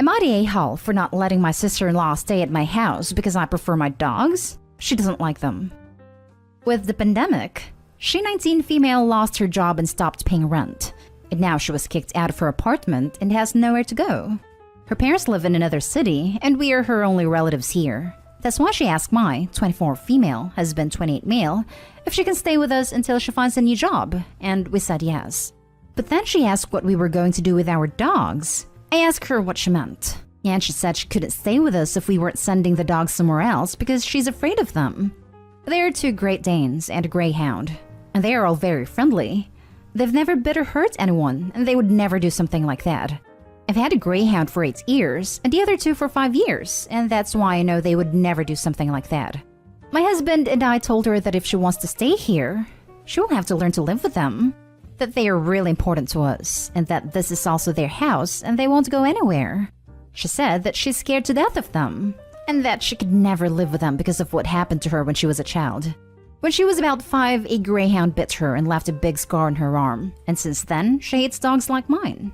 Am I the a-hole for not letting my sister-in-law stay at my house because I prefer my dogs? She doesn't like them. With the pandemic, she 19 female lost her job and stopped paying rent. And now she was kicked out of her apartment and has nowhere to go. Her parents live in another city and we are her only relatives here. That's why she asked my 24 female, husband 28 male, if she can stay with us until she finds a new job, and we said yes. But then she asked what we were going to do with our dogs. I asked her what she meant, and she said she couldn't stay with us if we weren't sending the dogs somewhere else because she's afraid of them. They are 2 Great Danes and a Greyhound, and they are all very friendly. They've never bit or hurt anyone, and they would never do something like that. I've had a Greyhound for 8 years, and the other 2 for 5 years, and that's why I know they would never do something like that. My husband and I told her that if she wants to stay here, she will have to learn to live with them, that they are really important to us, and that this is also their house and they won't go anywhere. She said that she's scared to death of them, and that she could never live with them because of what happened to her when she was a child. When she was about 5, a Greyhound bit her and left a big scar on her arm, and since then, she hates dogs like mine.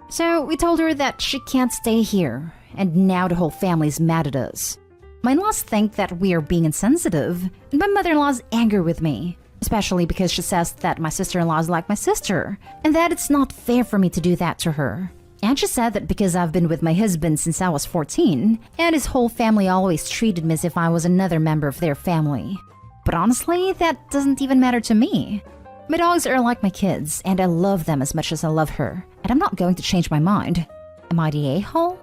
So we told her that she can't stay here, and now the whole family's mad at us. My in-laws think that we are being insensitive, and my mother-in-law's angry with me, especially because she says that my sister-in-law is like my sister, and that it's not fair for me to do that to her. And she said that because I've been with my husband since I was 14, and his whole family always treated me as if I was another member of their family. But honestly, that doesn't even matter to me. My dogs are like my kids, and I love them as much as I love her, and I'm not going to change my mind. Am I the a-hole?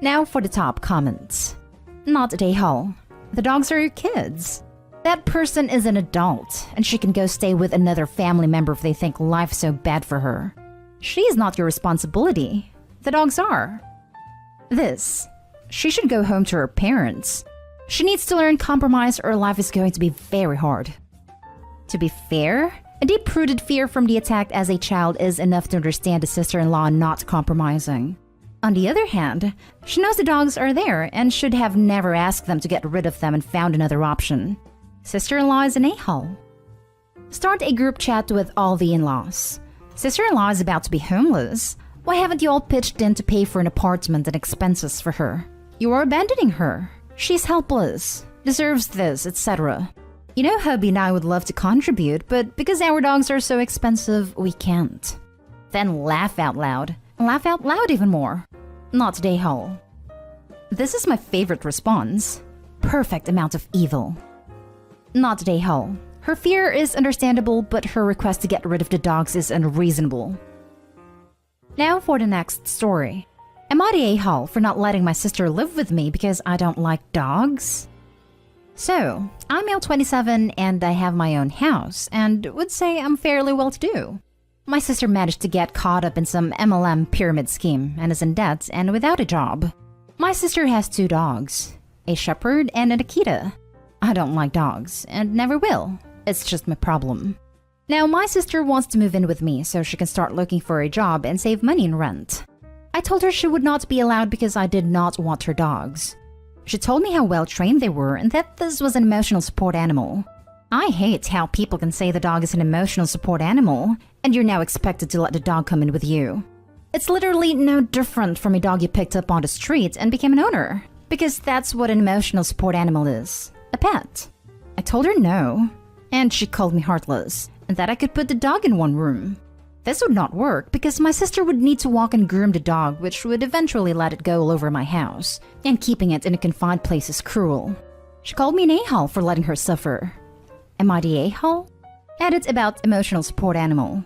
Now for the top comments. Not the a-hole. The dogs are your kids. That person is an adult, and she can go stay with another family member if they think life's so bad for her. She is not your responsibility. The dogs are. This. She should go home to her parents. She needs to learn compromise or life is going to be very hard. To be fair, a deep-rooted fear from the attack as a child is enough to understand a sister-in-law not compromising. On the other hand, she knows the dogs are there and should have never asked them to get rid of them and found another option. Sister-in-law is an a-hole. Start a group chat with all the in-laws. Sister-in-law is about to be homeless. Why haven't you all pitched in to pay for an apartment and expenses for her? You are abandoning her. She's helpless, deserves this, etc. You know, hubby and I would love to contribute, but because our dogs are so expensive, we can't. Then laugh out loud. Laugh out loud even more. Not the a-hole. This is my favorite response. Perfect amount of evil. Not the a-hole. Her fear is understandable, but her request to get rid of the dogs is unreasonable. Now for the next story. Am I the a-hole for not letting my sister live with me because I don't like dogs? So, I'm now 27 and I have my own house, and would say I'm fairly well-to-do. My sister managed to get caught up in some MLM pyramid scheme and is in debt and without a job. My sister has 2 dogs, a shepherd and an Akita. I don't like dogs, and never will. It's just my problem. Now, my sister wants to move in with me so she can start looking for a job and save money in rent. I told her she would not be allowed because I did not want her dogs. She told me how well-trained they were and that this was an emotional support animal. I hate how people can say the dog is an emotional support animal, and you're now expected to let the dog come in with you. It's literally no different from a dog you picked up on the street and became an owner, because that's what an emotional support animal is, a pet. I told her no, and she called me heartless, and that I could put the dog in one room. This would not work because my sister would need to walk and groom the dog, which would eventually let it go all over my house, and keeping it in a confined place is cruel. She called me an a-hole for letting her suffer. Am I the a-hole? Edit about emotional support animal.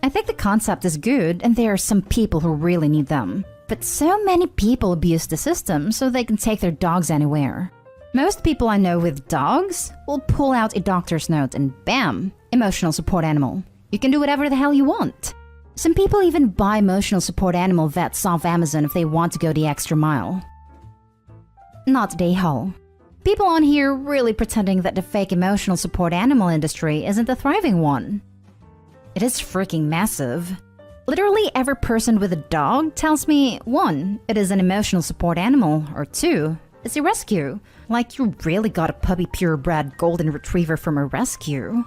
I think the concept is good and there are some people who really need them, but so many people abuse the system so they can take their dogs anywhere. Most people I know with dogs will pull out a doctor's note and bam, emotional support animal. You can do whatever the hell you want. Some people even buy emotional support animal vets off Amazon if they want to go the extra mile. Not the a-hole. People on here really pretending that the fake emotional support animal industry isn't a thriving one. It is freaking massive. Literally every person with a dog tells me 1, it is an emotional support animal, or 2, it's a rescue. Like you really got a puppy purebred golden retriever from a rescue.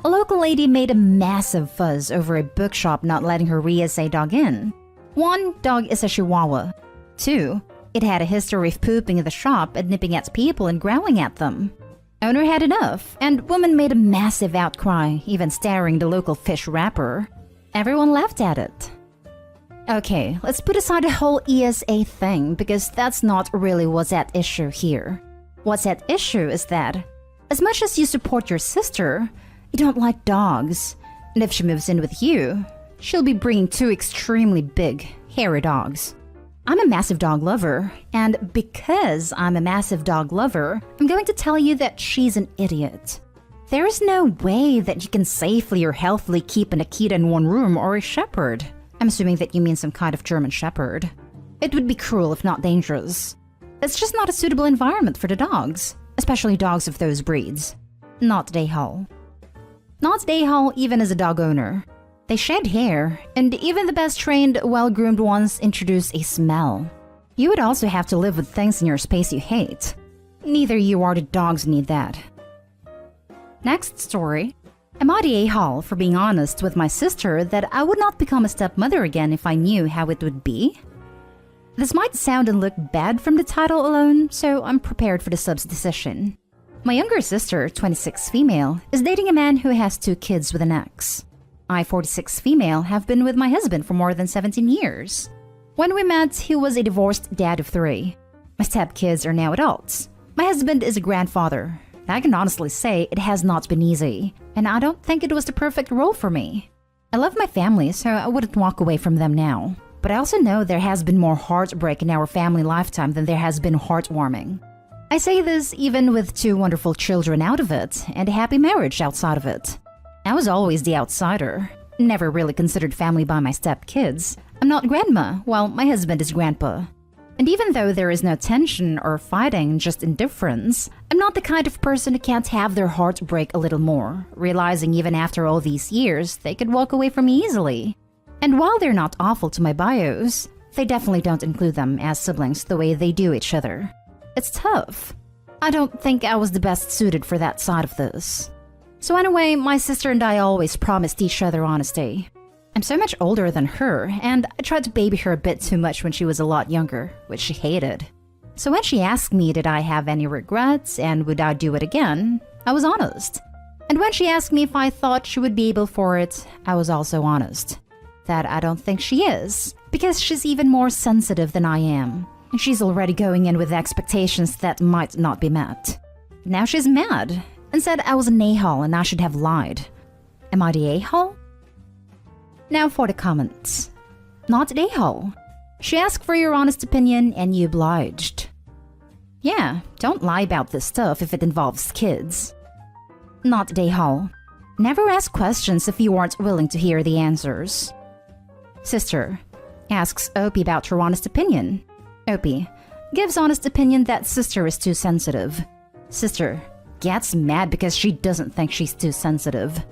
A local lady made a massive fuzz over a bookshop not letting her re-SA dog in. 1. Dog is a Chihuahua. 2. It had a history of pooping in the shop and nipping at people and growling at them. Owner had enough, and woman made a massive outcry, even staring the local fish wrapper. Everyone laughed at it. Okay, let's put aside the whole ESA thing because that's not really what's at issue here. What's at issue is that, as much as you support your sister, you don't like dogs. And if she moves in with you, she'll be bringing 2 extremely big, hairy dogs. I'm a massive dog lover, and because I'm a massive dog lover, I'm going to tell you that she's an idiot. There is no way that you can safely or healthily keep an Akita in one room or a shepherd. I'm assuming that you mean some kind of German shepherd. It would be cruel if not dangerous. It's just not a suitable environment for the dogs, especially dogs of those breeds. Not Dayhall. Not Dayhall even as a dog owner. They shed hair, and even the best trained, well-groomed ones introduce a smell. You would also have to live with things in your space you hate. Neither you or the dogs need that. Next story. I'm at a for being honest with my sister that I would not become a stepmother again if I knew how it would be. This might sound and look bad from the title alone, so I'm prepared for the sub's decision. My younger sister, 26 female, is dating a man who has 2 kids with an ex. I, 46 female, have been with my husband for more than 17 years. When we met, he was a divorced dad of 3. My stepkids are now adults. My husband is a grandfather. I can honestly say it has not been easy, and I don't think it was the perfect role for me. I love my family, so I wouldn't walk away from them now. But I also know there has been more heartbreak in our family lifetime than there has been heartwarming. I say this even with 2 wonderful children out of it, and a happy marriage outside of it. I was always the outsider, never really considered family by my stepkids. I'm not grandma, while my husband is grandpa. And even though there is no tension or fighting, just indifference, I'm not the kind of person who can't have their heart break a little more, realizing even after all these years, they could walk away from me easily. And while they're not awful to my bios, they definitely don't include them as siblings the way they do each other. It's tough. I don't think I was the best suited for that side of this. So anyway, my sister and I always promised each other honesty. I'm so much older than her, and I tried to baby her a bit too much when she was a lot younger, which she hated. So when she asked me did I have any regrets and would I do it again, I was honest. And when she asked me if I thought she would be able for it, I was also honest. That I don't think she is, because she's even more sensitive than I am. And she's already going in with expectations that might not be met. Now she's mad, and said I was an a-hole and I should have lied. Am I the a-hole? Now for the comments. Not the a-hole. She asked for your honest opinion and you obliged. Yeah, don't lie about this stuff if it involves kids. Not the a-hole. Never ask questions if you aren't willing to hear the answers. Sister. Asks Opie about her honest opinion. Opie. Gives honest opinion that sister is too sensitive. Sister. Gets mad because she doesn't think she's too sensitive.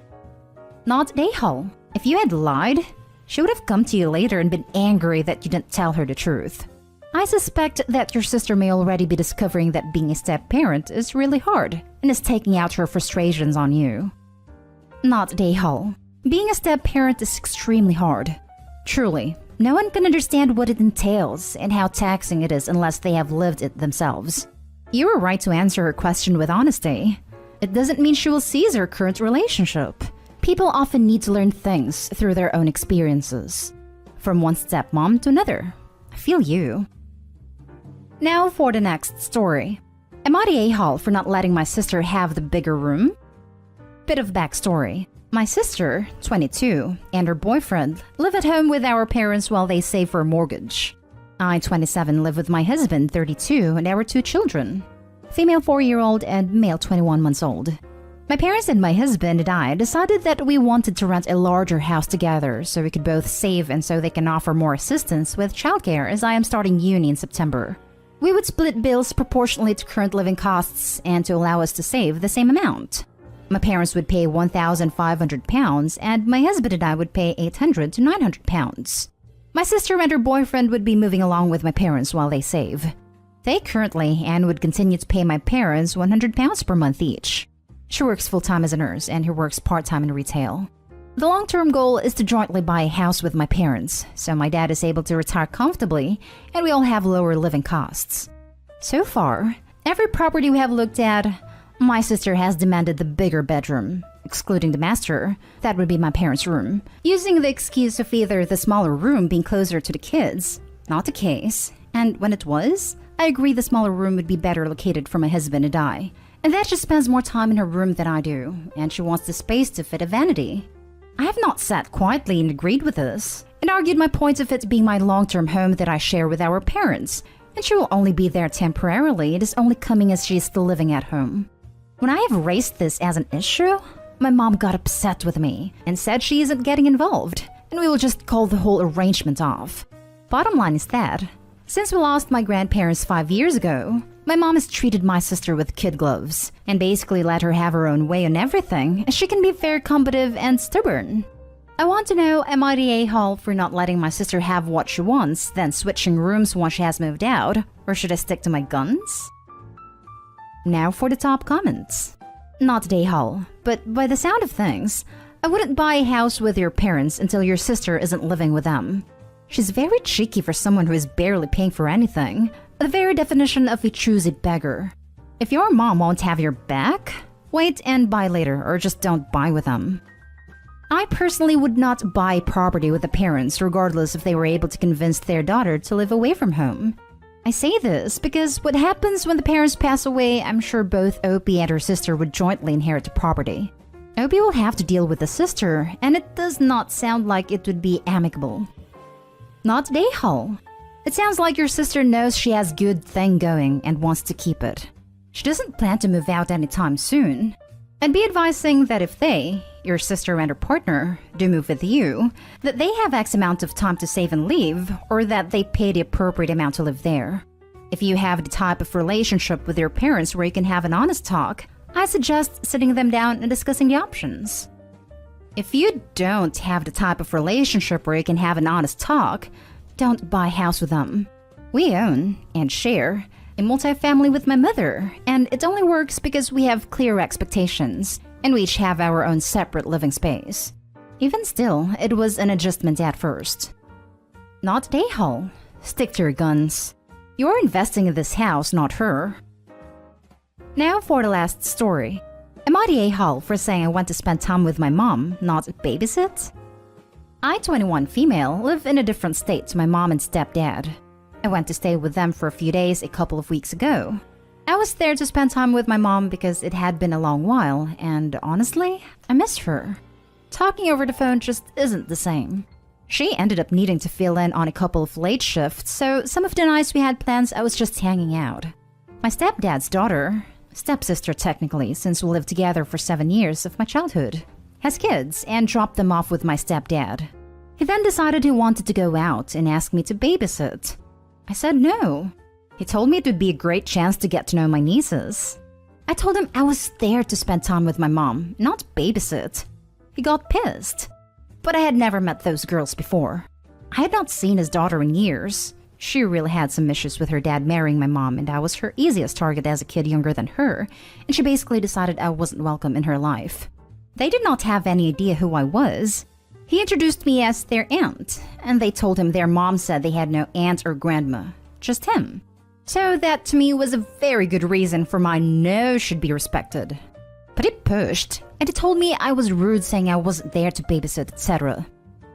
Not a-hole. If you had lied, she would have come to you later and been angry that you didn't tell her the truth. I suspect that your sister may already be discovering that being a step-parent is really hard and is taking out her frustrations on you. Not a-hole. Being a step-parent is extremely hard. Truly, no one can understand what it entails and how taxing it is unless they have lived it themselves. You were right to answer her question with honesty. It doesn't mean she will seize her current relationship. People often need to learn things through their own experiences. From one stepmom to another. I feel you. Now for the next story. Am I the a-hole for not letting my sister have the bigger room? Bit of backstory. My sister, 22, and her boyfriend live at home with our parents while they save for a mortgage. I, 27, live with my husband, 32, and our 2 children. Female 4-year-old and male 21 months old. My parents and my husband and I decided that we wanted to rent a larger house together so we could both save and so they can offer more assistance with childcare as I am starting uni in September. We would split bills proportionally to current living costs and to allow us to save the same amount. My parents would pay £1,500 and my husband and I would pay £800 to £900. My sister and her boyfriend would be moving along with my parents while they save. They currently and would continue to pay my parents £100 per month each. She works full-time as a nurse and he works part-time in retail. The long-term goal is to jointly buy a house with my parents, so my dad is able to retire comfortably and we all have lower living costs. So far, every property we have looked at, my sister has demanded the bigger bedroom, excluding the master, that would be my parents' room, using the excuse of either the smaller room being closer to the kids. Not the case, and when it was, I agree the smaller room would be better located for my husband and I, and that she spends more time in her room than I do, and she wants the space to fit a vanity. I have not sat quietly and agreed with this, and argued my point of it being my long-term home that I share with our parents, and she will only be there temporarily. It is only coming as she is still living at home. When I have raised this as an issue, my mom got upset with me and said she isn't getting involved, and we will just call the whole arrangement off. Bottom line is that, since we lost my grandparents 5 years ago, my mom has treated my sister with kid gloves and basically let her have her own way on everything, as she can be very combative and stubborn. I want to know, am I the a-hole for not letting my sister have what she wants, then switching rooms once she has moved out, or should I stick to my guns? Now for the top comments. Not the a-hole, but by the sound of things, I wouldn't buy a house with your parents until your sister isn't living with them. She's very cheeky for someone who is barely paying for anything. The very definition of a choosy beggar. If your mom won't have your back, wait and buy later, or just don't buy with them. I personally would not buy property with the parents regardless if they were able to convince their daughter to live away from home. I say this because what happens when the parents pass away, I'm sure both Opie and her sister would jointly inherit the property. Opie will have to deal with the sister, and it does not sound like it would be amicable. Not the a-hole. It sounds like your sister knows she has good thing going and wants to keep it. She doesn't plan to move out anytime soon. I'd be advising that if they, your sister and her partner, do move with you, that they have X amount of time to save and leave, or that they pay the appropriate amount to live there. If you have the type of relationship with your parents where you can have an honest talk, I suggest sitting them down and discussing the options. If you don't have the type of relationship where you can have an honest talk, don't buy a house with them. We own, and share, a multifamily with my mother, and it only works because we have clear expectations, and we each have our own separate living space. Even still, it was an adjustment at first. Not the a-hole. Stick to your guns. You're investing in this house, not her. Now for the last story. Am I the a-hole for saying I want to spend time with my mom, not babysit? I, 21 female, live in a different state to my mom and stepdad. I went to stay with them for a few days a couple of weeks ago. I was there to spend time with my mom because it had been a long while, and honestly, I miss her. Talking over the phone just isn't the same. She ended up needing to fill in on a couple of late shifts, so some of the nights we had plans I was just hanging out. My stepdad's daughter, stepsister technically since we lived together for 7 years of my childhood, has kids and dropped them off with my stepdad. He then decided he wanted to go out and asked me to babysit. I said no. He told me it would be a great chance to get to know my nieces. I told him I was there to spend time with my mom, not babysit. He got pissed. But I had never met those girls before. I had not seen his daughter in years. She really had some issues with her dad marrying my mom, and I was her easiest target as a kid younger than her, and she basically decided I wasn't welcome in her life. They did not have any idea who I was. He introduced me as their aunt, and they told him their mom said they had no aunt or grandma, just him. So that to me was a very good reason for my no should be respected. But he pushed, and he told me I was rude saying I wasn't there to babysit, etc.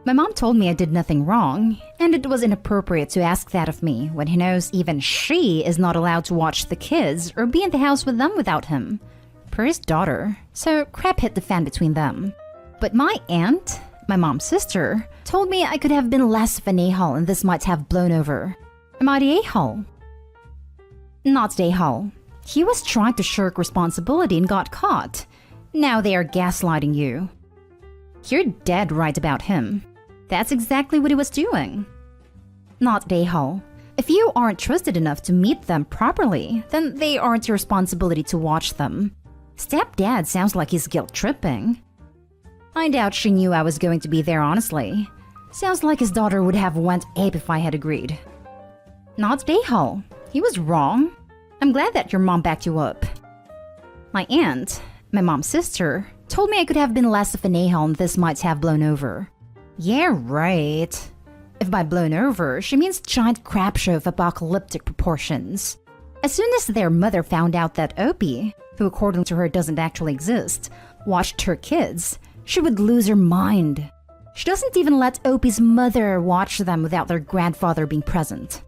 My mom told me I did nothing wrong, and it was inappropriate to ask that of me when he knows even she is not allowed to watch the kids or be in the house with them without him. Per his daughter, so crap hit the fan between them. But my aunt, my mom's sister, told me I could have been less of an a-hole and this might have blown over. Am I the a-hole? Not the a-hole. He was trying to shirk responsibility and got caught. Now they are gaslighting you. You're dead right about him. That's exactly what he was doing. Not the a-hole. If you aren't trusted enough to meet them properly, then they aren't your responsibility to watch them. Stepdad sounds like he's guilt-tripping. I doubt she knew I was going to be there, honestly. Sounds like his daughter would have went ape if I had agreed. Not the a-hole. He was wrong. I'm glad that your mom backed you up. My aunt, my mom's sister, Told me I could have been less of an a-hole and this might have blown over. Yeah, right. If by blown over, she means giant crap show of apocalyptic proportions. As soon as their mother found out that Opie, who according to her doesn't actually exist, watched her kids, she would lose her mind. She doesn't even let Opie's mother watch them without their grandfather being present.